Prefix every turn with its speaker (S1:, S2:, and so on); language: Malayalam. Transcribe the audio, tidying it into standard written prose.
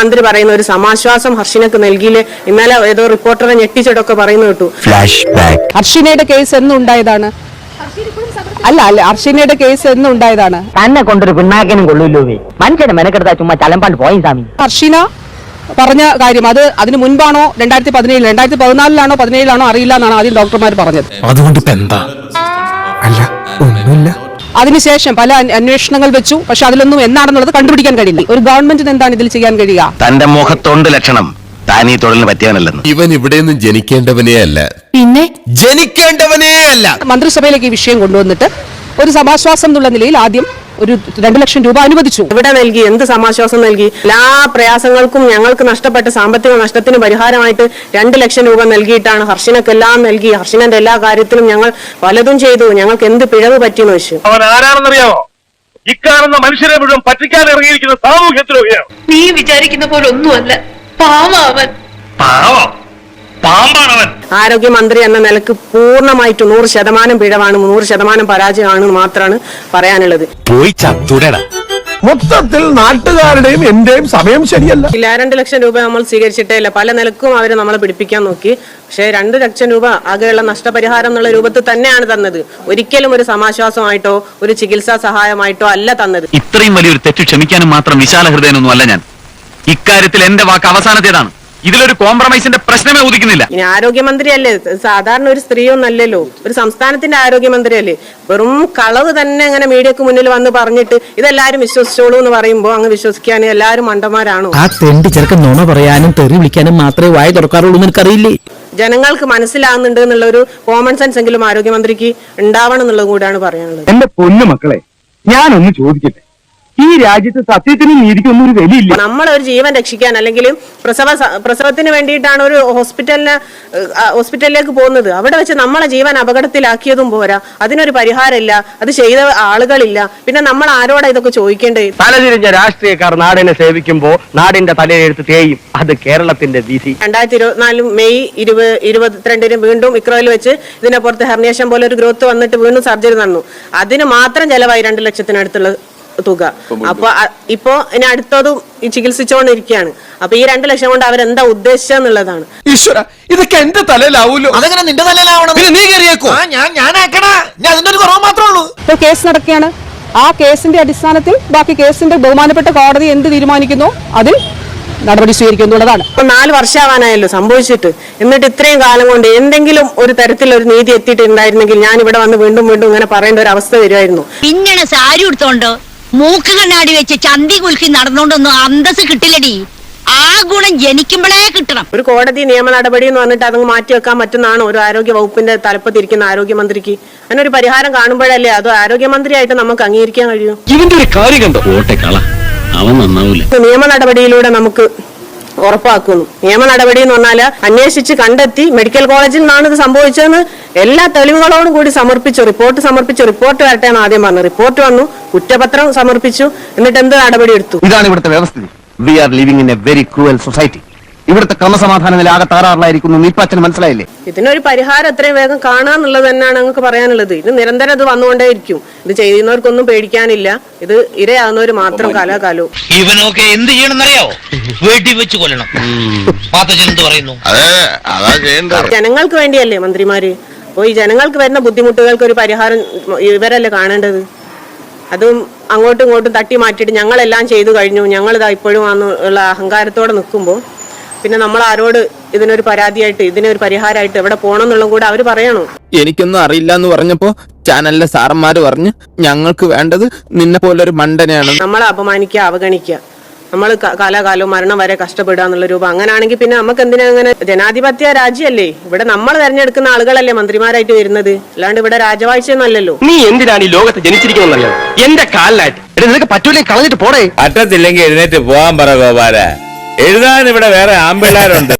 S1: മന്ത്രി പറയുന്ന ഒരു സമാശ്വാസം ഹർഷിനക്ക് നൽകിയില്ലേ? ഇന്നലെ ഏതോ റിപ്പോർട്ടറെ ഞെട്ടിച്ചിട്ടൊക്കെ പറയുന്നു കേട്ടു.
S2: ഹർഷിനയുടെ കേസ് എന്നുണ്ടായതാണ്? അല്ല ഹർഷിനയുടെ കേസ് എന്നുണ്ടായതാണ്?
S3: തന്നെ കൊണ്ടൊരു പിണ്ണാക്കിനും കൊള്ളൂല്ലോ. മനുഷ്യനെ മെനക്കെടുത്താ ചുമ്മാ ചലമ്പാണ്ട് പോയി സ്വാമി.
S2: ഹർഷിന പറഞ്ഞ കാര്യം അതിന് മുൻപാണോ 2017 2014 17 അറിയില്ല എന്നാണ് ആദ്യം ഡോക്ടർമാർ പറഞ്ഞത്.
S4: അതുകൊണ്ട് എന്താ? അല്ല ഒന്നുമില്ല.
S2: അതിനുശേഷം പല അന്വേഷണങ്ങൾ വെച്ചു. പക്ഷെ അതിലൊന്നും എന്താണെന്നുള്ളത് കണ്ടുപിടിക്കാൻ കഴിയില്ല. ഒരു ഗവൺമെന്റിന് എന്താണ് ഇതിൽ ചെയ്യാൻ കഴിയുക?
S5: തന്റെ മുഖത്തോണ്ട് ലക്ഷണം താൻ ഈ തൊഴിലിന് പറ്റിയവനല്ലെന്ന്.
S4: ഇവൻ ഇവിടെ നിന്ന് ജനിക്കേണ്ടവനേ അല്ല,
S2: പിന്നെ
S4: ജനിക്കേണ്ടവനേ അല്ല.
S2: മന്ത്രിസഭയിലേക്ക് ഈ വിഷയം കൊണ്ടുവന്നിട്ട് ഒരു സമാശ്വാസം എന്നുള്ള നിലയിൽ ആദ്യം ഒരു 2 ലക്ഷം രൂപ അനുവദിച്ചു.
S1: ഇവിടെ നൽകി എന്ത് സമാശ്വാസം നൽകി? എല്ലാ പ്രയാസങ്ങൾക്കും ഞങ്ങൾക്ക് നഷ്ടപ്പെട്ട സാമ്പത്തിക നഷ്ടത്തിന് പരിഹാരമായിട്ട് 2 ലക്ഷം രൂപ നൽകിയിട്ടാണ് ഹർഷിനക്കെല്ലാം നൽകി. ഹർഷിനന്റെ എല്ലാ കാര്യത്തിലും ഞങ്ങൾ പലതും ചെയ്തു. ഞങ്ങൾക്ക് എന്ത് പിഴവ് പറ്റിയെന്ന് വെച്ചു.
S6: അവൻ ആരാണെന്നറിയാമോ? ഇക്കാണുന്ന മനുഷ്യരെ മുഴുവൻ പറ്റിക്കാൻ ഇറങ്ങിയിരിക്കുന്ന സാമൂഹ്യത്തിലൊക്കെയാണ്.
S7: നീ വിചാരിക്കുന്ന പോലെ ഒന്നുമല്ല. പാവൻ
S6: പാവം പാമ്പാണവൻ.
S1: ആരോഗ്യമന്ത്രി എന്ന നിലക്ക് പൂർണ്ണമായിട്ട് 100% പിഴവാണ്, 100% പരാജയമാണ് മാത്രമാണ് പറയാനുള്ളത്.
S4: പോയി ചത്തുടടാ.
S8: മൊത്തത്തിൽ നാട്ടുകാരുടെയും എന്റെയും സമയം ശരിയല്ല.
S1: 2 ലക്ഷം രൂപ നമ്മൾ സ്വീകരിച്ചിട്ടേ ഇല്ല. പല നിലക്കും അവര് നമ്മളെ പിടിപ്പിക്കാൻ നോക്കി. പക്ഷേ 2 ലക്ഷം രൂപ ആകെയുള്ള നഷ്ടപരിഹാരം എന്നുള്ള രൂപത്തിൽ തന്നെയാണ് തന്നത്. ഒരിക്കലും ഒരു സമാശ്വാസമായിട്ടോ ഒരു ചികിത്സാ സഹായമായിട്ടോ അല്ല തന്നത്.
S5: ഇത്രയും വലിയൊരു തെറ്റ് ക്ഷമിക്കാനും മാത്രം വിശാല ഹൃദയനൊന്നും അല്ല ഞാൻ. ഇക്കാര്യത്തിൽ എന്റെ വാക്ക് അവസാനത്തേതാണ്. ഇതിലൊരു കോംപ്രമൈസിന്റെ പ്രശ്നമേ ഉദിക്കുന്നില്ല.
S1: ഇനി ആരോഗ്യമന്ത്രിയല്ലേ, സാധാരണ ഒരു സ്ത്രീയൊന്നല്ലല്ലോ, ഒരു സംസ്ഥാനത്തിന്റെ ആരോഗ്യമന്ത്രിയല്ലേ. വെറും കളവ് തന്നെ അങ്ങനെ മീഡിയക്ക് മുന്നിൽ വന്ന് പറഞ്ഞിട്ട് ഇതെല്ലാരും വിശ്വസിച്ചോളൂ എന്ന് പറയുമ്പോ അങ്ങ് വിശ്വസിക്കാൻ എല്ലാരും മണ്ടന്മാരാണോ?
S9: ആ തെണ്ടി ചെറുക്കൻ നുണ പറയാനും തെറി വിളിക്കാനും മാത്രമേ വായ തുറക്കാറുള്ളൂ എന്ന് എനിക്കറിയില്ലേ.
S1: ജനങ്ങൾക്ക് മനസ്സിലാകുന്നുണ്ട് എന്നുള്ള ഒരു കോമൺ സെൻസ് എങ്കിലും ആരോഗ്യമന്ത്രിക്ക് ഉണ്ടാവണം എന്നുള്ളത് കൂടാണ് പറയാനുള്ളത്.
S8: എന്റെ പൊന്നു മക്കളെ, ഞാനൊന്ന് ചോദിക്കട്ടെ, ഈ രാജ്യത്ത് സത്യത്തിനും നീതിക്കൊന്നും ഒരു വിലയില്ല.
S1: നമ്മളൊരു ജീവൻ രക്ഷിക്കാൻ അല്ലെങ്കിൽ പ്രസവത്തിന് വേണ്ടിയിട്ടാണ് ഒരു ഹോസ്പിറ്റലിലേക്ക് പോകുന്നത്. അവിടെ വെച്ച് നമ്മളെ ജീവൻ അപകടത്തിലാക്കിയതും പോരാ, അതിനൊരു പരിഹാരമില്ല, അത് ചെയ്ത ആളുകളില്ല. പിന്നെ നമ്മൾ ആരോടാ ഇതൊക്കെ ചോദിക്കേണ്ടത്?
S3: തലതിരിഞ്ഞ രാഷ്ട്രീയക്കാർ നാടിനെ സേവിക്കുമ്പോ നാടിന്റെ തലയെഴുത്ത് തേയും. അത് കേരളത്തിന്റെ വിധി.
S1: 2024 മെയ് 22 വീണ്ടും ഇക്രോയിൽ വെച്ച് ഇതിനെ പുറത്ത് ഹെർണിയേഷൻ പോലെ ഒരു ഗ്രോത്ത് വന്നിട്ട് വീണ്ടും സർജറി നടന്നു. അതിന് മാത്രം ചെലവായി 2 ലക്ഷത്തിനടുത്തുള്ള തുക. അപ്പൊ ഇപ്പോ ഇനി അടുത്തതും ഈ ചികിത്സിച്ചുകൊണ്ടിരിക്കുകയാണ്. അപ്പൊ ഈ 2 ലക്ഷം കൊണ്ട് അവരെന്താ ഉദ്ദേശിച്ചെന്നുള്ളതാണ്.
S4: ഈശ്വര, ഇതൊക്കെ എന്റെ തലയിലാവൂലോ?
S9: അതെങ്ങനെ നിന്റെ തലയിലാവണം?
S4: നീ കയറിയേക്കോ?
S9: അതിന്റെ ഒരു കുറവ് മാത്രമേ ഉള്ളൂ.
S2: ഇപ്പോൾ കേസ് നടക്കുകയാണ്. ആ കേസിന്റെ അടിസ്ഥാനത്തിൽ ബാക്കി കേസിന്റെ ബഹുമാനപ്പെട്ട കോടതി എന്ത് തീരുമാനിക്കുന്നു അതിൽ നടപടി സ്വീകരിക്കുന്നുള്ളതാണ്.
S1: ഇപ്പൊ 4 വർഷമാവാനായല്ലോ സംഭവിച്ചിട്ട്. എന്നിട്ട് ഇത്രയും കാലം കൊണ്ട് എന്തെങ്കിലും ഒരു തരത്തിലൊരു നീതി എത്തിയിട്ടുണ്ടായിരുന്നെങ്കിൽ ഞാൻ ഇവിടെ വന്ന് വീണ്ടും വീണ്ടും ഇങ്ങനെ പറയേണ്ട ഒരു അവസ്ഥ വരുമായിരുന്നു.
S7: ഇങ്ങനെ സാരി എടുത്തോണ്ട് മൂക്ക് കണ്ണാടി വെച്ച് ചന്തി കുലുക്കി നടന്നോണ്ടൊന്നും അന്തസ് കിട്ടില്ലടി. ആ ഗുണം ജനിക്കുമ്പോഴേ കിട്ടണം.
S1: ഒരു കോടതി നിയമ നടപടി എന്ന് പറഞ്ഞിട്ട് അതങ്ങ് മാറ്റിവെക്കാൻ പറ്റുന്നതാണ് ഒരു ആരോഗ്യ വകുപ്പിന്റെ തലപ്പത്തിരിക്കുന്ന ആരോഗ്യമന്ത്രിക്ക്? അതിനൊരു പരിഹാരം കാണുമ്പോഴല്ലേ അത് ആരോഗ്യമന്ത്രിയായിട്ട് നമുക്ക് അംഗീകരിക്കാൻ കഴിയും.
S4: ഇവന്റെ ഒരു കാര്യം കണ്ടോ? ഓട്ടക്കള അവൻ നന്നാവൂല.
S1: നിയമ നടപടിയിലൂടെ നമുക്ക് ഉറപ്പാക്കുന്നു. നിയമ നടപടി എന്ന് പറഞ്ഞാല് അന്വേഷിച്ച് കണ്ടെത്തി മെഡിക്കൽ കോളേജിൽ നിന്നാണ് ഇത് സംഭവിച്ചതെന്ന് എല്ലാ തെളിവുകളോടും കൂടി റിപ്പോർട്ട് വരട്ടെ എന്ന് ആദ്യം പറഞ്ഞു. റിപ്പോർട്ട് വന്നു, കുറ്റപത്രം സമർപ്പിച്ചു, എന്നിട്ട് എന്ത് നടപടി എടുത്തു?
S5: ഇതാണ് ഇവിടുത്തെ വ്യവസ്ഥിതി. We are living in a very cruel society. ഇവിടുത്തെ ക്രമസമാധാന നില ആകെ താറാറിലായിരിക്കുന്നു. നീപ്പാച്ചന് മനസ്സിലായില്ലേ?
S1: ഇതിനൊരു പരിഹാരം എത്രയും വേഗം കാണാന്നുള്ളത് തന്നെയാണ് ഞങ്ങൾക്ക് പറയാനുള്ളത്. ഇത് നിരന്തരം ഇത് വന്നുകൊണ്ടേയിരിക്കും. ഇത് ചെയ്യുന്നവർക്കൊന്നും പേടിക്കാനില്ല. ഇത് ഇരയാകുന്നവർ മാത്രം കാലാകാലവും.
S10: ഇവനൊക്കെ എന്ത് ചെയ്യണമെന്നറിയാവോ? വീട്ടിൽ വെച്ച് കൊല്ലണം. പറയുന്നു
S1: ജനങ്ങൾക്ക് വേണ്ടിയല്ലേ മന്ത്രിമാര്. അപ്പൊ ഈ ജനങ്ങൾക്ക് വരുന്ന ബുദ്ധിമുട്ടുകൾക്ക് ഒരു പരിഹാരം ഇവരല്ലേ കാണേണ്ടത്. അതും അങ്ങോട്ടും ഇങ്ങോട്ടും തട്ടി മാറ്റിയിട്ട് ഞങ്ങളെല്ലാം ചെയ്തു കഴിഞ്ഞു, ഞങ്ങളിതാ ഇപ്പോഴും ഉള്ള അഹങ്കാരത്തോടെ നിൽക്കുമ്പോൾ പിന്നെ നമ്മൾ ആരോട് ഇതിനൊരു പരാതിയായിട്ട് ഇതിനൊരു പരിഹാരമായിട്ട് എവിടെ പോകണം എന്നുള്ളത് കൂടെ അവര് പറയണോ?
S11: എനിക്കൊന്നും അറിയില്ല എന്ന് പറഞ്ഞപ്പോ ചാനലിലെ സാറന്മാര് പറഞ്ഞു ഞങ്ങൾക്ക് വേണ്ടത് നിന്നെ പോലൊരു മണ്ടനെയാണ്.
S1: നമ്മളെ അപമാനിക്കുക, അവഗണിക്കുക, നമ്മൾ കാലാകാലവും മരണം വരെ കഷ്ടപ്പെടുക എന്നുള്ള രൂപം. അങ്ങനെയാണെങ്കിൽ പിന്നെ നമുക്ക് എന്തിനാ അങ്ങനെ? ജനാധിപത്യ രാജ്യമല്ലേ, ഇവിടെ നമ്മൾ തെരഞ്ഞെടുക്കുന്ന ആളുകളല്ലേ മന്ത്രിമാരായിട്ട് വരുന്നത്, അല്ലാണ്ട് ഇവിടെ രാജവാഴ്ചയൊന്നുമല്ലല്ലോ.
S3: നീ എന്തിനാണ് ഈ ലോകത്ത് ജനിച്ചിരിക്കുന്നല്ലോ? എന്റെ കാലിലായിട്ട് നിനക്ക് പറ്റൂലേ കളഞ്ഞിട്ട് പോടേ.
S11: പറ്റത്തില്ലെങ്കിൽ എഴുന്നേറ്റ് പോവാൻ പറ ഗോപാല. എഴുതാൻ ഇവിടെ വേറെ ആമ്പിള്ളാരുണ്ട്.